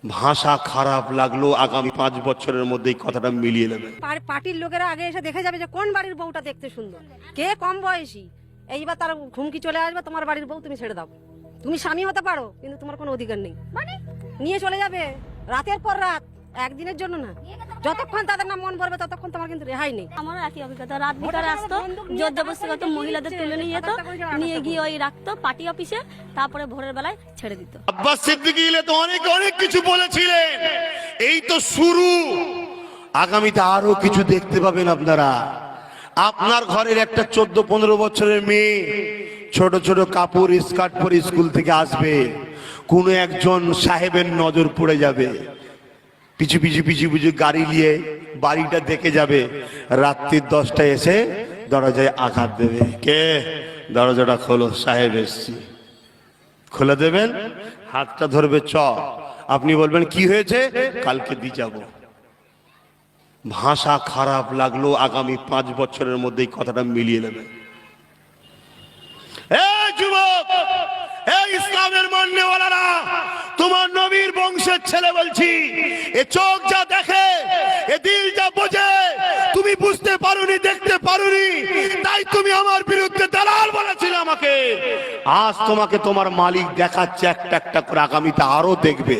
ভাষা খারাপ লাগলো, আগামী 5 বছরের মধ্যে এই কথাটা মিলিয়ে নেবে। পার্টির লোকেরা আগে এসে দেখে যাবে যে কোন বাড়ির বউটা দেখতে সুন্দর, কে কম বয়সী। এইবার তার ঘুমকি চলে আসবে, তোমার বাড়ির বউ তুমি ছেড়ে দাও। তুমি স্বামী হতে পারো, কিন্তু তোমার কোনো অধিকার নেই। মানে নিয়ে চলে যাবে রাতের পর রাত, একদিনের জন্য না। যতক্ষণ তাদের না মন ভরবে ততক্ষণ তোমার কিন্তু রেহাই নেই। আমারও একই অভিজ্ঞতা। রাত বিকালে আসতো, জোরজবরদস্তি মহিলাদের তুলে নিয়ে যেত, নিয়ে গিয়ে ওই রাখতো পার্টি অফিসে, তারপরে ভোরের বেলায় ছেড়ে দিত। আব্বাস সিদ্দিকী তো অনেক অনেক কিছু বলেছিলেন, এই তো শুরু। আগামীতে আরো কিছু দেখতে পাবেন আপনারা। আপনার ঘরের একটা 14-15 বছরের মেয়ে ছোট ছোট কাপড় স্কার্ট পরে স্কুল থেকে আসবে, কোনো একজন সাহেবের নজর পড়ে যাবে, পিছু পিছু পিছু পিছু গাড়ি নিয়ে বাড়িটা দেখে যাবে, রাত্রির 10টায় এসে দরজায় আঘাত দেবে। কে? দরজাটা খোলো, সাহেব এসছি। খুলে দেবেন, হাতটা ধরবে, চ। আপনি বলবেন কি হয়েছে? কালকে দিয়ে যাব। ভাষা খারাপ লাগলো, আগামী 5 বছরের মধ্যে এই কথাটা মিলিয়ে নেবে। যুবক, ইসলামের মাননেওয়ালারা, তোমার নবীর বংশের ছেলে বলছি, এ চোখ যা দেখে, এ দিল যা বোঝে, তুমি বুঝতে পারোনি, দেখতে পারোনি, তাই তুমি আমার বিরুদ্ধে দালাল বলেছিলে আমাকে। আজ তোমাকে তোমার মালিক দেখাচ্ছে একটা একটা করে, আগামীতে আরো দেখবে।